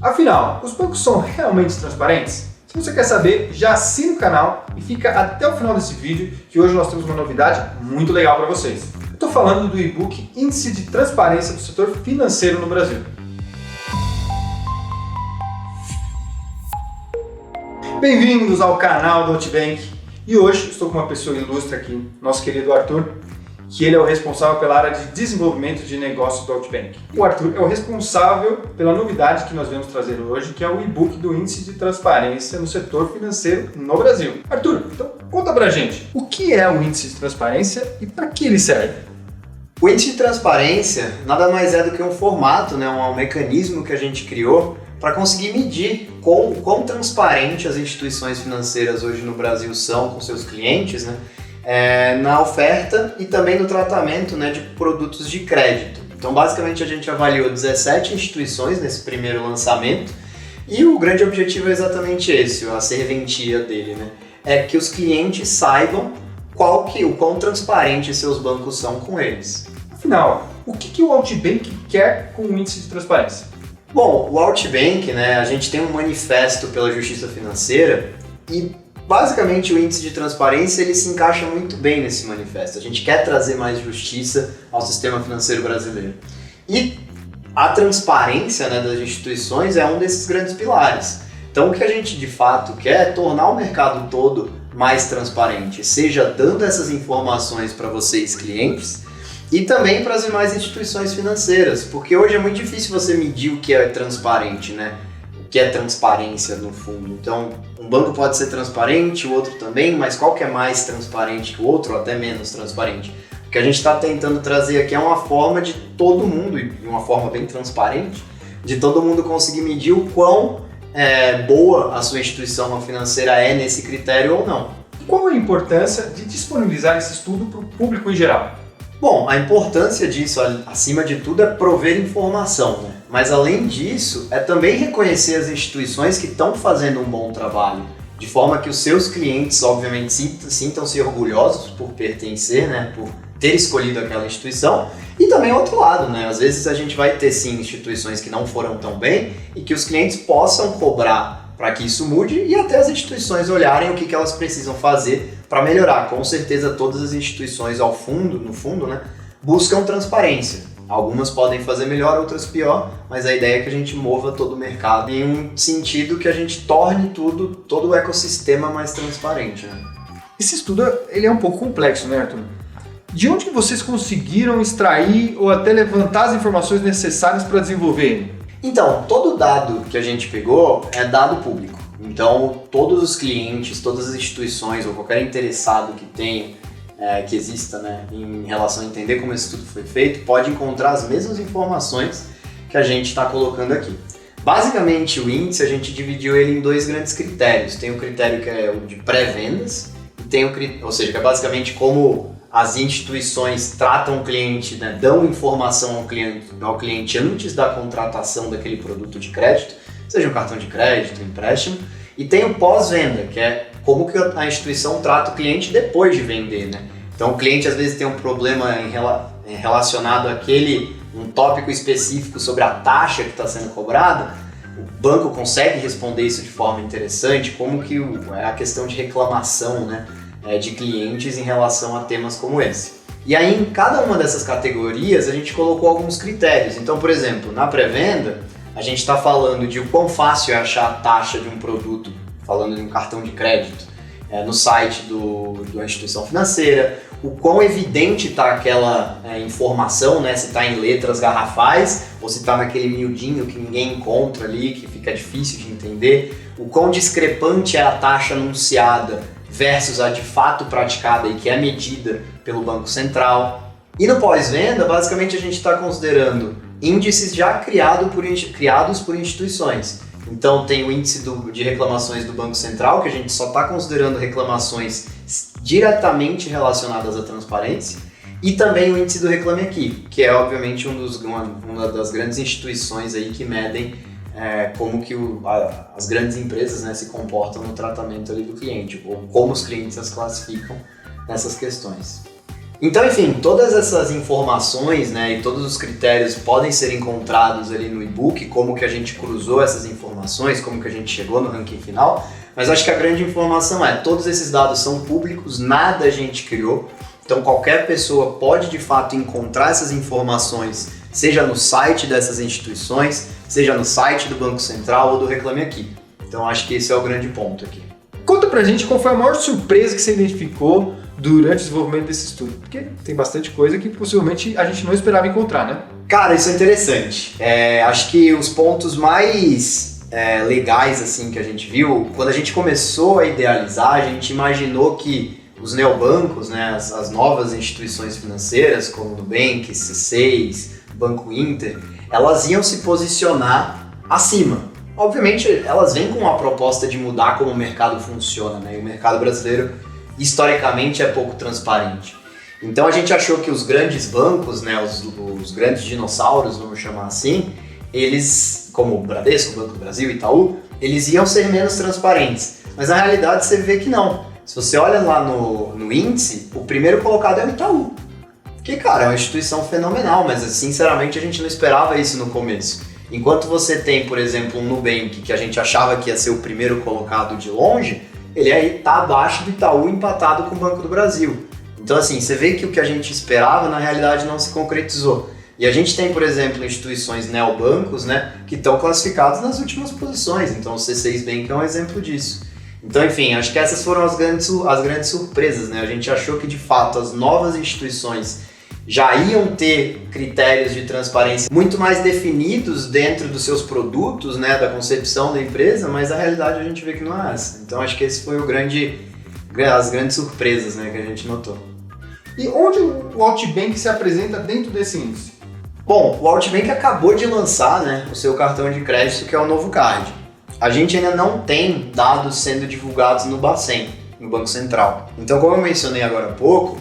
Afinal, os bancos são realmente transparentes? Se você quer saber, já assina o canal e fica até o final desse vídeo, que hoje nós temos uma novidade muito legal para vocês. Eu estou falando do e-book Índice de Transparência do Setor Financeiro no Brasil. Bem-vindos ao canal do Outbank. E hoje estou com uma pessoa ilustre aqui, nosso querido Arthur, que ele é o responsável pela área de desenvolvimento de negócios do Outbank. O Arthur é o responsável pela novidade que nós vamos trazer hoje, que é o e-book do Índice de Transparência no Setor Financeiro no Brasil. Arthur, então conta pra gente, o que é o Índice de Transparência e para que ele serve? O Índice de Transparência nada mais é do que um formato, um mecanismo que a gente criou para conseguir medir quão transparente as instituições financeiras hoje no Brasil são com seus clientes, na oferta e também no tratamento de produtos de crédito. Então, basicamente, a gente avaliou 17 instituições nesse primeiro lançamento e o grande objetivo é exatamente esse, a serventia dele, é que os clientes saibam o quão transparentes seus bancos são com eles. Afinal, o que o Outbank quer com o Índice de Transparência? Bom, o Outbank, a gente tem um manifesto pela justiça financeira e basicamente o índice de transparência ele se encaixa muito bem nesse manifesto. A gente quer trazer mais justiça ao sistema financeiro brasileiro. E a transparência das instituições é um desses grandes pilares. Então o que a gente de fato quer é tornar o mercado todo mais transparente, seja dando essas informações para vocês clientes e também para as demais instituições financeiras, porque hoje é muito difícil você medir o que é transparente, o que é transparência no fundo. Então, um banco pode ser transparente, o outro também, mas qual que é mais transparente que o outro, ou até menos transparente? O que a gente está tentando trazer aqui é uma forma de todo mundo, e uma forma bem transparente, de todo mundo conseguir medir o quão boa a sua instituição financeira é nesse critério ou não. Qual a importância de disponibilizar esse estudo para o público em geral? Bom, a importância disso, acima de tudo, é prover informação, Mas além disso, é também reconhecer as instituições que estão fazendo um bom trabalho, de forma que os seus clientes, obviamente, sintam-se orgulhosos por pertencer, por ter escolhido aquela instituição. E também o outro lado, às vezes a gente vai ter sim instituições que não foram tão bem e que os clientes possam cobrar para que isso mude e até as instituições olharem o que elas precisam fazer para melhorar. Com certeza todas as instituições no fundo, buscam transparência. Algumas podem fazer melhor, outras pior, mas a ideia é que a gente mova todo o mercado em um sentido que a gente torne todo o ecossistema mais transparente. Esse estudo ele é um pouco complexo, Arthur? De onde que vocês conseguiram extrair ou até levantar as informações necessárias para desenvolver ele? Então, todo dado que a gente pegou é dado público. Então, todos os clientes, todas as instituições ou qualquer interessado que tenha, que exista em relação a entender como esse estudo foi feito, pode encontrar as mesmas informações que a gente está colocando aqui. Basicamente, o índice, a gente dividiu ele em dois grandes critérios. Tem o critério que é o de pré-vendas, e tem ou seja, que é basicamente como as instituições tratam o cliente, dão informação ao cliente antes da contratação daquele produto de crédito, seja um cartão de crédito, um empréstimo, e tem o pós-venda, que é como que a instituição trata o cliente depois de vender. Então o cliente às vezes tem um problema relacionado um tópico específico sobre a taxa que está sendo cobrada, o banco consegue responder isso de forma interessante, como que é a questão de reclamação, de clientes em relação a temas como esse. E aí, em cada uma dessas categorias, a gente colocou alguns critérios. Então, por exemplo, na pré-venda, a gente está falando de o quão fácil é achar a taxa de um produto, falando de um cartão de crédito, no site da instituição financeira, o quão evidente está aquela informação, se está em letras garrafais ou se está naquele miudinho que ninguém encontra ali, que fica difícil de entender, o quão discrepante é a taxa anunciada versus a de fato praticada e que é medida pelo Banco Central. E no pós-venda, basicamente a gente está considerando índices já criados por instituições. Então tem o índice de reclamações do Banco Central, que a gente só está considerando reclamações diretamente relacionadas à transparência, e também o índice do Reclame Aqui, que é obviamente uma das grandes instituições aí que medem como que as grandes empresas se comportam no tratamento ali do cliente, ou como os clientes as classificam nessas questões. Então, enfim, todas essas informações, né, e todos os critérios podem ser encontrados ali no e-book, como que a gente cruzou essas informações, como que a gente chegou no ranking final, mas acho que a grande informação é, todos esses dados são públicos, nada a gente criou, então qualquer pessoa pode de fato encontrar essas informações, seja no site dessas instituições, seja no site do Banco Central ou do Reclame Aqui. Então acho que esse é o grande ponto aqui. Conta pra gente qual foi a maior surpresa que você identificou durante o desenvolvimento desse estudo, porque tem bastante coisa que possivelmente a gente não esperava encontrar, né? Cara, isso é interessante. Acho que os pontos mais legais assim que a gente viu, quando a gente começou a idealizar, a gente imaginou que os neobancos, né, as novas instituições financeiras, como o Nubank, C6, Banco Inter, elas iam se posicionar acima. Obviamente, elas vêm com uma proposta de mudar como o mercado funciona, né? E o mercado brasileiro, historicamente, é pouco transparente. Então, a gente achou que os grandes bancos, né, os grandes dinossauros, vamos chamar assim, eles, como o Bradesco, Banco do Brasil, Itaú, eles iam ser menos transparentes. Mas, na realidade, você vê que não. Se você olha lá no índice, o primeiro colocado é o Itaú. Que, cara, é uma instituição fenomenal, mas, sinceramente, a gente não esperava isso no começo. Enquanto você tem, por exemplo, um Nubank, que a gente achava que ia ser o primeiro colocado de longe, ele aí está abaixo do Itaú, empatado com o Banco do Brasil. Então, assim, você vê que o que a gente esperava, na realidade, não se concretizou. E a gente tem, por exemplo, instituições neobancos, né, que estão classificados nas últimas posições. Então, o C6 Bank é um exemplo disso. Então, enfim, acho que essas foram as grandes surpresas, né? A gente achou que, de fato, as novas instituições já iam ter critérios de transparência muito mais definidos dentro dos seus produtos, né, da concepção da empresa, mas a realidade a gente vê que não é essa. Então acho que esse foi as grandes surpresas, né, que a gente notou. E onde o Outbank se apresenta dentro desse índice? Bom, o Outbank acabou de lançar, né, o seu cartão de crédito, que é o Novo Card. A gente ainda não tem dados sendo divulgados no Bacen, no Banco Central. Então, como eu mencionei agora há pouco,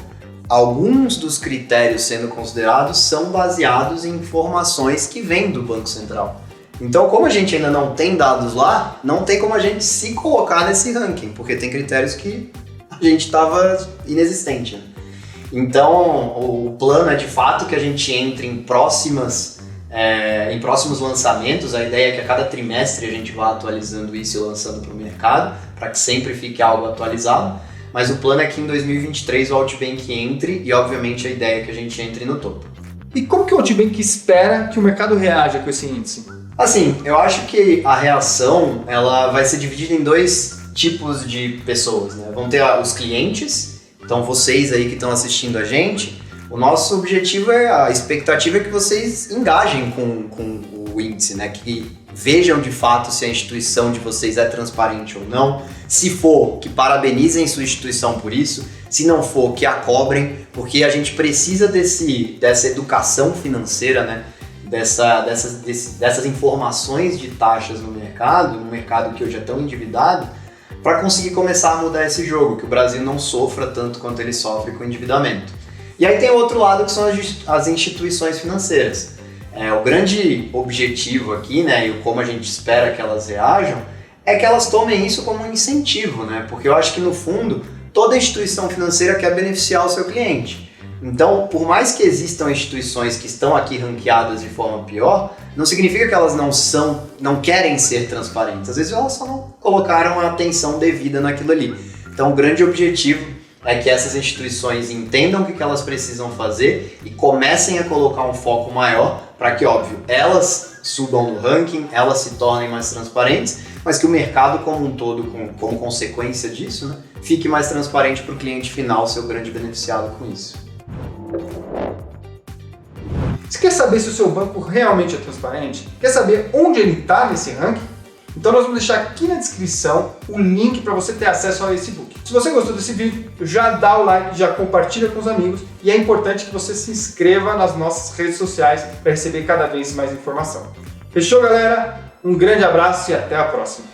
alguns dos critérios sendo considerados são baseados em informações que vêm do Banco Central. Então, como a gente ainda não tem dados lá, não tem como a gente se colocar nesse ranking, porque tem critérios que a gente estava inexistente. Né? Então, o plano é de fato que a gente entre em próximos lançamentos. A ideia é que a cada trimestre a gente vá atualizando isso e lançando para o mercado, para que sempre fique algo atualizado. Mas o plano é que em 2023 o Outbank entre e, obviamente, a ideia é que a gente entre no topo. E como que o Outbank espera que o mercado reaja com esse índice? Assim, eu acho que a reação ela vai ser dividida em dois tipos de pessoas, né? Vão ter os clientes, então vocês aí que estão assistindo a gente, o nosso objetivo a expectativa é que vocês engajem com o índice, né? Que vejam de fato se a instituição de vocês é transparente ou não. Se for, que parabenizem sua instituição por isso. Se não for, que a cobrem, porque a gente precisa dessa educação financeira, né? Dessas informações de taxas no mercado que hoje é tão endividado, para conseguir começar a mudar esse jogo, que o Brasil não sofra tanto quanto ele sofre com o endividamento. E aí tem o outro lado, que são as instituições financeiras. O grande objetivo aqui, né, e como a gente espera que elas reajam, é que elas tomem isso como um incentivo, né? Porque eu acho que, no fundo, toda instituição financeira quer beneficiar o seu cliente. Então, por mais que existam instituições que estão aqui ranqueadas de forma pior, não significa que elas não querem ser transparentes. Às vezes elas só não colocaram a atenção devida naquilo ali. Então, o grande objetivo é que essas instituições entendam o que elas precisam fazer e comecem a colocar um foco maior para que, óbvio, elas subam no ranking, elas se tornem mais transparentes, mas que o mercado como um todo, como consequência disso, né, fique mais transparente para o cliente final, ser o grande beneficiado com isso. Você quer saber se o seu banco realmente é transparente? Quer saber onde ele está nesse ranking? Então nós vamos deixar aqui na descrição o link para você ter acesso a esse book. Se você gostou desse vídeo, já dá o like, já compartilha com os amigos e é importante que você se inscreva nas nossas redes sociais para receber cada vez mais informação. Fechou, galera? Um grande abraço e até a próxima!